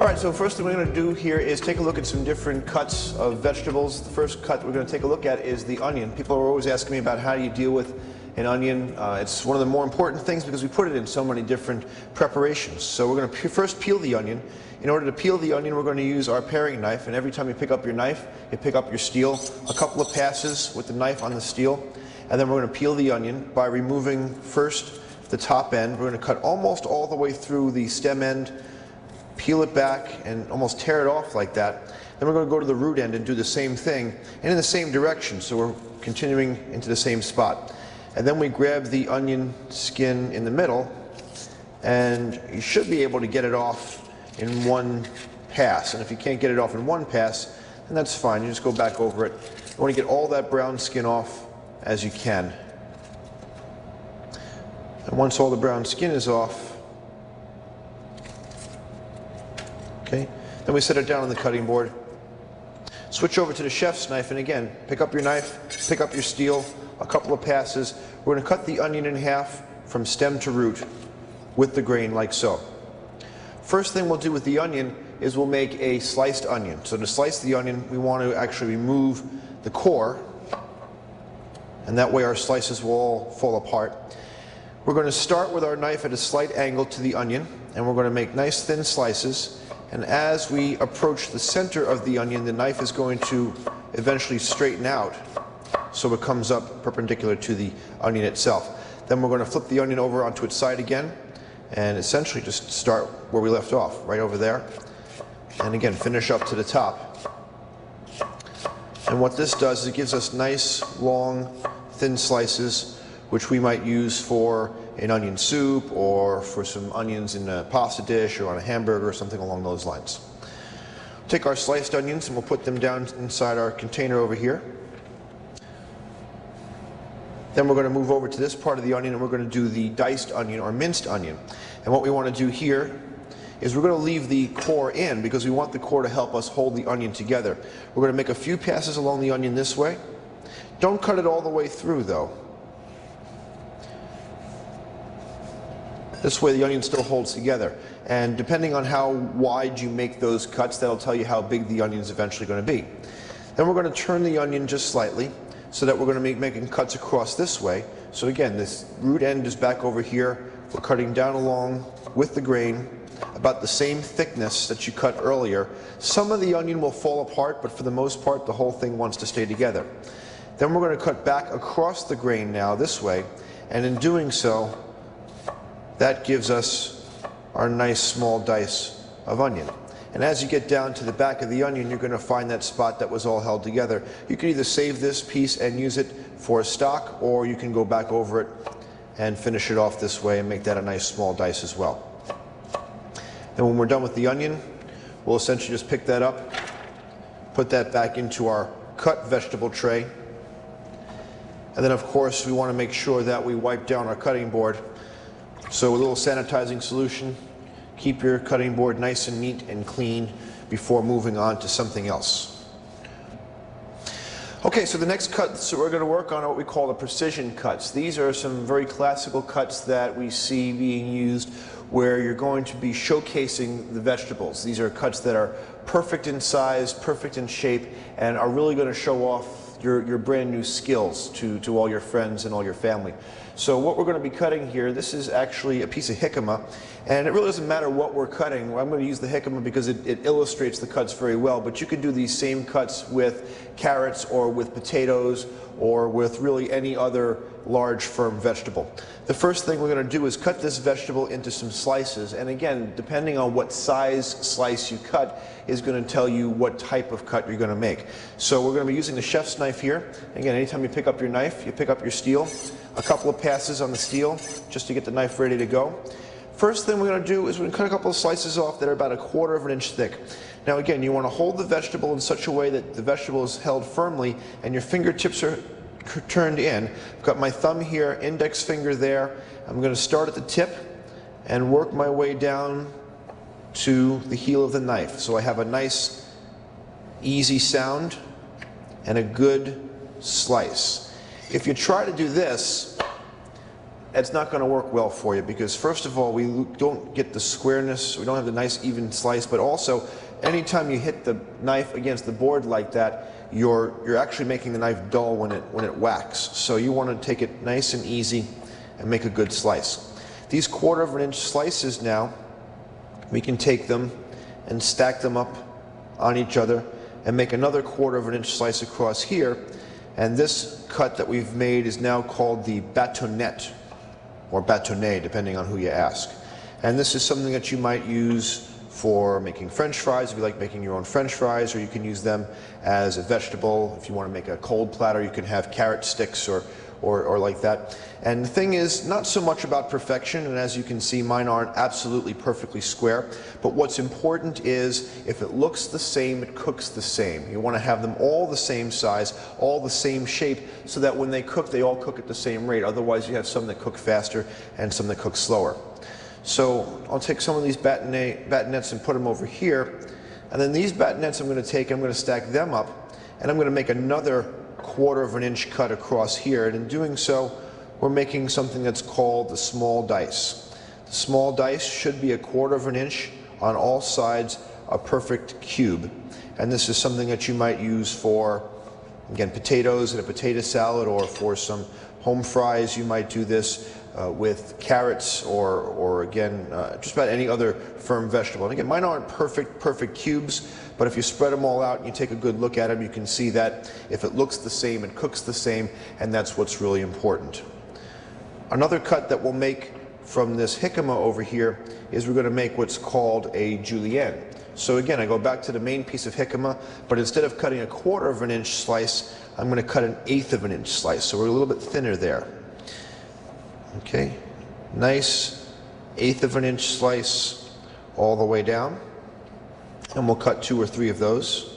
All right, so first thing we're going to do here is take a look at some different cuts of vegetables. The first cut we're going to take a look at is the onion. People are always asking me about how do you deal with an onion. It's one of the more important things because we put it in so many different preparations. So we're going to first peel the onion. In order to peel the onion, we're going to use our paring knife, and every time you pick up your knife, you pick up your steel, a couple of passes with the knife on the steel, and then we're going to peel the onion by removing first the top end. We're going to cut almost all the way through the stem end, peel it back and almost tear it off like that. Then we're going to go to the root end and do the same thing and in the same direction, so we're continuing into the same spot. And then we grab the onion skin in the middle, and you should be able to get it off in one pass. And if you can't get it off in one pass, then that's fine. You just go back over it. You want to get all that brown skin off as you can. And once all the brown skin is off, okay, then we set it down on the cutting board. Switch over to the chef's knife, and again, pick up your knife, pick up your steel, a couple of passes. We're going to cut the onion in half from stem to root with the grain like so. First thing we'll do with the onion is we'll make a sliced onion. So to slice the onion, we want to actually remove the core, and that way our slices will all fall apart. We're going to start with our knife at a slight angle to the onion, and we're going to make nice thin slices. And as we approach the center of the onion, the knife is going to eventually straighten out so it comes up perpendicular to the onion itself. Then we're going to flip the onion over onto its side again and essentially just start where we left off, right over there. And again, finish up to the top. And what this does is it gives us nice, long, thin slices, which we might use for an onion soup or for some onions in a pasta dish or on a hamburger or something along those lines. Take our sliced onions and we'll put them down inside our container over here. Then we're going to move over to this part of the onion and we're going to do the diced onion or minced onion. And what we want to do here is we're going to leave the core in because we want the core to help us hold the onion together. We're going to make a few passes along the onion this way. Don't cut it all the way through though. This way the onion still holds together. And depending on how wide you make those cuts, that'll tell you how big the onion is eventually going to be. Then we're going to turn the onion just slightly so that we're going to be making cuts across this way. So again, this root end is back over here. We're cutting down along with the grain, about the same thickness that you cut earlier. Some of the onion will fall apart, but for the most part, the whole thing wants to stay together. Then we're going to cut back across the grain now this way, and in doing so, that gives us our nice small dice of onion. And as you get down to the back of the onion, you're going to find that spot that was all held together. You can either save this piece and use it for a stock, or you can go back over it and finish it off this way and make that a nice small dice as well. And when we're done with the onion, we'll essentially just pick that up, put that back into our cut vegetable tray. And then of course we want to make sure that we wipe down our cutting board. So a little sanitizing solution, keep your cutting board nice and neat and clean before moving on to something else. Okay, so the next cuts that we're going to work on are what we call the precision cuts. These are some very classical cuts that we see being used where you're going to be showcasing the vegetables. These are cuts that are perfect in size, perfect in shape, and are really going to show off your brand new skills to all your friends and all your family. So what we're going to be cutting here, this is actually a piece of jicama, and it really doesn't matter what we're cutting. I'm going to use the jicama because it illustrates the cuts very well, but you can do these same cuts with carrots or with potatoes or with really any other large firm vegetable. The first thing we're going to do is cut this vegetable into some slices, and again, depending on what size slice you cut is going to tell you what type of cut you're going to make. So we're going to be using the chef's knife here. Again, anytime you pick up your knife, you pick up your steel, a couple of passes on the steel just to get the knife ready to go. First thing we're going to do is we're going to cut a couple of slices off that are about 1/4 of an inch thick. Now again, you want to hold the vegetable in such a way that the vegetable is held firmly and your fingertips are turned in. I've got my thumb here, index finger there. I'm going to start at the tip and work my way down to the heel of the knife. So I have a nice, easy sound and a good slice. If you try to do this, it's not going to work well for you, because first of all, we don't get the squareness, we don't have the nice even slice, but also anytime you hit the knife against the board like that, you're actually making the knife dull when it whacks. So you want to take it nice and easy and make a good slice. These 1/4 of an inch slices now, we can take them and stack them up on each other and make another 1/4 of an inch slice across here. And this cut that we've made is now called the bâtonnet, or bâtonnet, depending on who you ask. And this is something that you might use for making French fries, if you like making your own French fries, or you can use them as a vegetable. If you want to make a cold platter, you can have carrot sticks or like that. And the thing is, not so much about perfection, and as you can see, mine aren't absolutely perfectly square, but what's important is if it looks the same, it cooks the same. You want to have them all the same size, all the same shape, so that when they cook, they all cook at the same rate. Otherwise, you have some that cook faster and some that cook slower. So I'll take some of these bâtonnets and put them over here, and then these bâtonnets I'm going to take, I'm going to stack them up, and I'm going to make another 1/4 of an inch cut across here, and in doing so, we're making something that's called the small dice. The small dice should be 1/4 of an inch on all sides, a perfect cube, and this is something that you might use for, again, potatoes in a potato salad, or for some home fries. You might do this with carrots, or again, just about any other firm vegetable. And again, mine aren't perfect cubes, but if you spread them all out and you take a good look at them, you can see that if it looks the same, it cooks the same, and that's what's really important. Another cut that we'll make from this jicama over here is we're going to make what's called a julienne. So again, I go back to the main piece of jicama, but instead of cutting 1/4 of an inch slice, I'm going to cut 1/8 of an inch slice, so we're a little bit thinner there. Okay, nice 1/8 of an inch slice all the way down, and we'll cut 2 or 3 of those.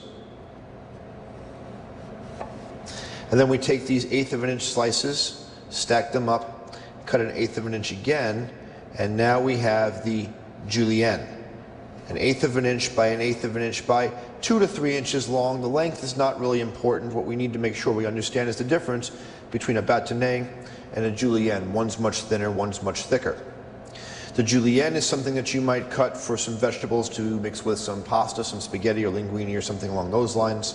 And then we take these 1/8 of an inch slices, stack them up, cut 1/8 of an inch again, and now we have the julienne. 1/8 of an inch by 1/8 of an inch by 2 to 3 inches long. The length is not really important. What we need to make sure we understand is the difference between a bâtonnet and a julienne. One's much thinner, one's much thicker. The julienne is something that you might cut for some vegetables to mix with some pasta, some spaghetti or linguine or something along those lines.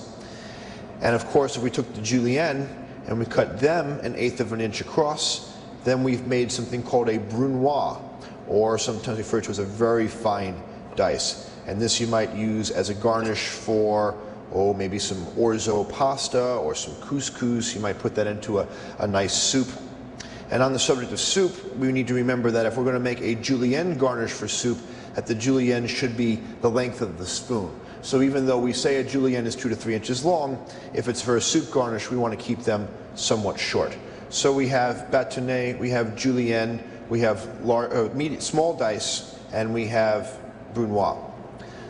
And of course, if we took the julienne and we cut them 1/8 of an inch across, then we've made something called a brunoise, or sometimes referred to as a very fine dice. And this you might use as a garnish for, maybe some orzo pasta or some couscous. You might put that into a nice soup. And on the subject of soup, we need to remember that if we're going to make a julienne garnish for soup, that the julienne should be the length of the spoon. So even though we say a julienne is 2 to 3 inches long, if it's for a soup garnish, we want to keep them somewhat short. So we have bâtonnet, we have julienne, we have small dice, and we have brunoise.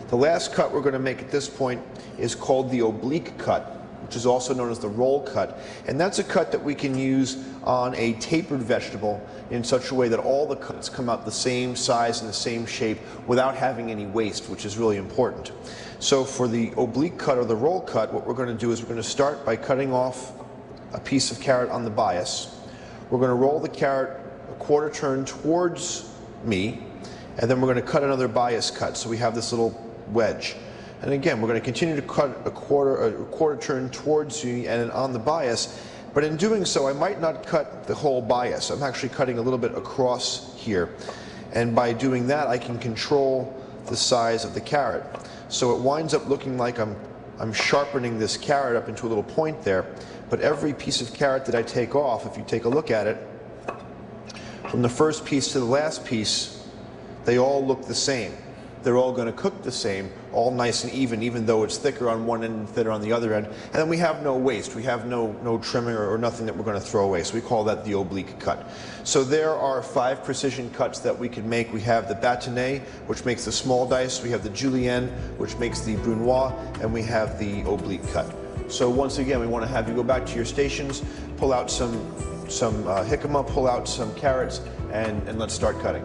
The last cut we're going to make at this point is called the oblique cut, which is also known as the roll cut. And that's a cut that we can use on a tapered vegetable in such a way that all the cuts come out the same size and the same shape without having any waste, which is really important. So for the oblique cut or the roll cut, what we're going to do is we're going to start by cutting off a piece of carrot on the bias. We're going to roll the carrot a 1/4 turn towards me, and then we're going to cut another bias cut. So we have this little wedge. And again, we're going to continue to cut a quarter turn towards you and on the bias, but in doing so, I might not cut the whole bias. I'm actually cutting a little bit across here. And by doing that, I can control the size of the carrot. So it winds up looking like I'm sharpening this carrot up into a little point there, but every piece of carrot that I take off, if you take a look at it, from the first piece to the last piece, they all look the same. They're all going to cook the same, all nice and even though it's thicker on one end and thinner on the other end. And then we have no waste. We have no trimming or nothing that we're going to throw away. So we call that the oblique cut. So there are 5 precision cuts that we can make. We have the bâtonnet, which makes the small dice. We have the julienne, which makes the brunoise, and we have the oblique cut. So once again, we want to have you go back to your stations, pull out some jicama, pull out some carrots, and let's start cutting.